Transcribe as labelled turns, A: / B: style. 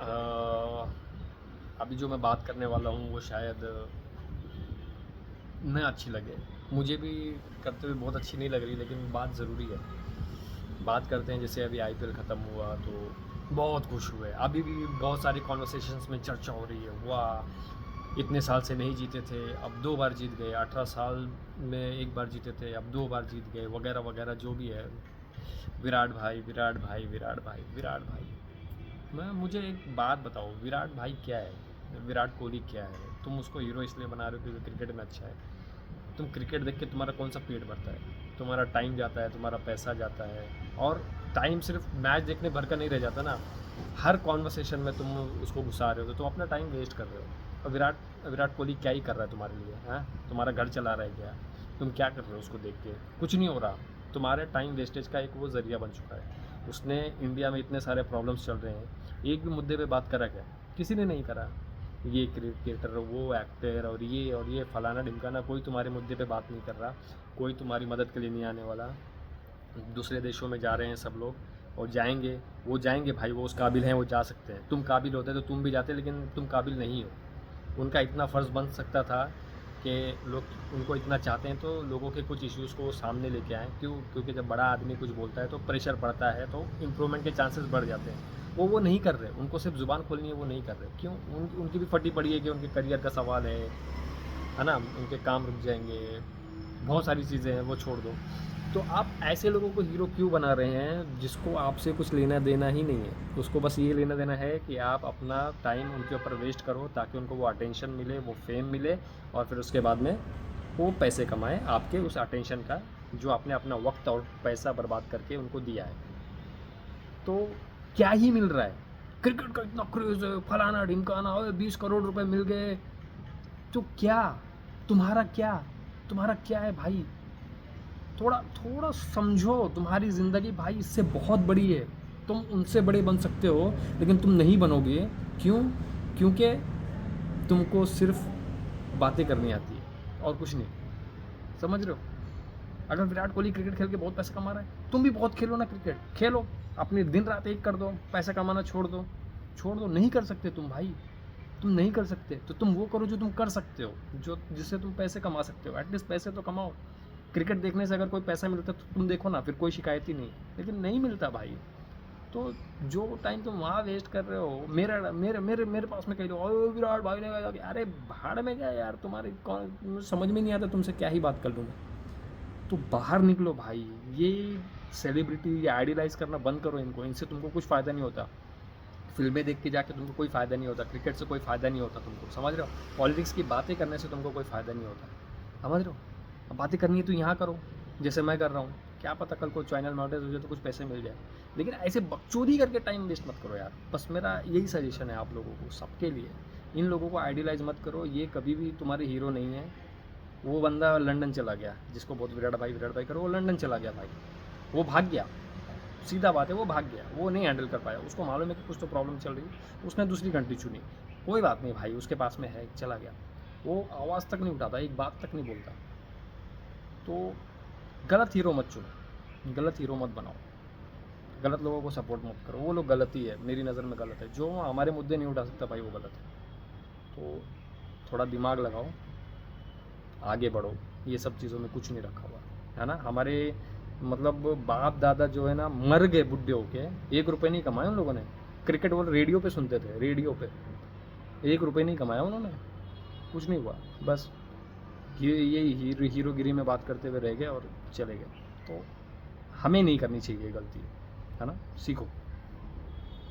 A: अ, अभी जो मैं बात करने वाला हूँ वो शायद न अच्छी लगे। मुझे भी करते हुए बहुत अच्छी नहीं लग रही, लेकिन बात ज़रूरी है। बात करते हैं, जैसे अभी आईपीएल ख़त्म हुआ तो बहुत खुश हुए। अभी भी बहुत सारी कॉन्वर्सेशंस में चर्चा हो रही है, वाह इतने साल से नहीं जीते थे, अब 2 बार जीत गए, 18 साल में 1 बार जीते थे, अब 2 बार जीत गए, वगैरह वगैरह जो भी है। विराट भाई, विराट भाई, विराट भाई, विराट भाई। मैं मुझे एक बात बताओ, विराट भाई क्या है? विराट कोहली क्या है? तुम उसको हीरो इसलिए बना रहे हो क्योंकि क्रिकेट में अच्छा है। तुम क्रिकेट देख के तुम्हारा कौन सा पेट भरता है? तुम्हारा टाइम जाता है, तुम्हारा पैसा जाता है। और टाइम सिर्फ मैच देखने भर का नहीं रह जाता ना, हर कॉन्वर्सेशन में तुम उसको घुसा रहे हो तो तुम अपना टाइम वेस्ट कर रहे हो। और विराट विराट कोहली क्या ही कर रहा है तुम्हारे लिए? हाँ, तुम्हारा घर चला रहा है क्या? तुम क्या कर रहे हो उसको देख के? कुछ नहीं हो रहा। तुम्हारे टाइम वेस्टेज का एक वो ज़रिया बन चुका है। उसने इंडिया में इतने सारे प्रॉब्लम्स चल रहे हैं, एक भी मुद्दे पे बात करा क्या? किसी ने नहीं करा। ये क्रिकेटर, वो एक्टर, और ये फलाना ढिमकाना, कोई तुम्हारे मुद्दे पे बात नहीं कर रहा। कोई तुम्हारी मदद के लिए नहीं आने वाला। दूसरे देशों में जा रहे हैं सब लोग, और जाएंगे। वो जाएंगे भाई, वो उस काबिल हैं, वो जा सकते हैं। तुम काबिल होते तो तुम भी जाते, लेकिन तुम काबिल नहीं हो। उनका इतना फ़र्ज़ बन सकता था कि लोग उनको इतना चाहते हैं तो लोगों के कुछ इश्यूज़ को सामने लेके आएँ। क्यों? क्योंकि जब बड़ा आदमी कुछ बोलता है तो प्रेशर पड़ता है, तो इम्प्रूवमेंट के चांसेस बढ़ जाते हैं। वो नहीं कर रहे। उनको सिर्फ ज़ुबान खोलनी है, वो नहीं कर रहे। क्यों? उनकी भी फटी पड़ी है कि उनके करियर का सवाल है ना? उनके काम रुक जाएंगे, बहुत सारी चीज़ें हैं, वो छोड़ दो। तो आप ऐसे लोगों को हीरो क्यों बना रहे हैं जिसको आपसे कुछ लेना देना ही नहीं है? उसको बस ये लेना देना है कि आप अपना टाइम उनके ऊपर वेस्ट करो, ताकि उनको वो अटेंशन मिले, वो फेम मिले, और फिर उसके बाद में वो पैसे कमाएं आपके उस अटेंशन का, जो आपने अपना वक्त और पैसा बर्बाद करके उनको दिया है। तो क्या ही मिल रहा है? क्रिकेट का इतना क्रेज है, फलाना ढिमकाना, 20 करोड़ रुपए मिल गए। तो क्या? तुम्हारा क्या? तुम्हारा क्या है भाई? थोड़ा थोड़ा समझो, तुम्हारी ज़िंदगी भाई इससे बहुत बड़ी है। तुम उनसे बड़े बन सकते हो, लेकिन तुम नहीं बनोगे। क्यों? क्योंकि तुमको सिर्फ बातें करनी आती है और कुछ नहीं। समझ रहे हो? अगर विराट कोहली क्रिकेट खेल के बहुत पैसा कमा रहा है, तुम भी बहुत खेलो ना, क्रिकेट खेलो। अपनी दिन रात एक कर दो, पैसा कमाना छोड़ दो। छोड़ दो, नहीं कर सकते तुम भाई। तुम नहीं कर सकते तो तुम वो करो जो तुम कर सकते हो, जो जिससे तुम पैसे कमा सकते हो। एटलीस्ट पैसे तो कमाओ। क्रिकेट देखने से अगर कोई पैसा मिलता तो तुम देखो ना, फिर कोई शिकायत ही नहीं। लेकिन नहीं मिलता भाई। तो जो टाइम तुम वहाँ वेस्ट कर रहे हो, मेरा मेरे मेरे मेरे पास में कह लो, ओ विराट भाई ने कहा, अरे भाड़ में गया यार, तुम्हारी कौन, मुझे समझ में नहीं आता तुमसे क्या ही बात कर लूँ मैं। तो बाहर निकलो भाई। ये सेलिब्रिटी, ये आइडियलाइज़ करना बंद करो इनको। इनसे तुमको कुछ फ़ायदा नहीं होता। फ़िल्में देख के जाके तुमको कोई फ़ायदा नहीं होता। क्रिकेट से कोई फ़ायदा नहीं होता तुमको। समझ रहे हो? पॉलिटिक्स की बातें करने से तुमको कोई फ़ायदा नहीं होता। समझ रहे हो? अब बातें करनी है तो यहाँ करो, जैसे मैं कर रहा हूँ। क्या पता कल को चैनल मोनेटाइज़ हो जाए तो कुछ पैसे मिल जाए। लेकिन ऐसे बकचोदी करके टाइम वेस्ट मत करो यार। बस मेरा यही सजेशन है आप लोगों को, सबके लिए। इन लोगों को आइडियलाइज़ मत करो। ये कभी भी तुम्हारे हीरो नहीं है। वो बंदा लंदन चला गया, जिसको बहुत विराट भाई करो, वो लंदन चला गया भाई। वो भाग गया। सीधा बात है, वो भाग गया। वो नहीं हैंडल कर पाया। उसको मालूम है कि कुछ तो प्रॉब्लम चल रही है, उसने दूसरी कंट्री चुनी। कोई बात नहीं भाई, उसके पास में है, चला गया। वो आवाज़ तक नहीं उठाता, एक बात तक नहीं बोलता। तो गलत हीरो मत चुनो, गलत हीरो मत बनाओ, गलत लोगों को सपोर्ट मत करो। वो लोग गलत ही है, मेरी नज़र में गलत है। जो हमारे मुद्दे नहीं उठा सकता भाई, वो गलत है। तो थोड़ा दिमाग लगाओ, आगे बढ़ो। ये सब चीज़ों में कुछ नहीं रखा हुआ है ना। हमारे मतलब बाप दादा जो है ना, मर गए बुढ़े होके, 1 रुपये नहीं कमाए उन लोगों ने। क्रिकेट वो रेडियो पे सुनते थे, रेडियो पे। 1 रुपये नहीं कमाया उन्होंने, कुछ नहीं हुआ। बस ये हीरोगिरी में बात करते हुए रह गए और चले गए। तो हमें नहीं करनी चाहिए गलती, है ना। सीखो।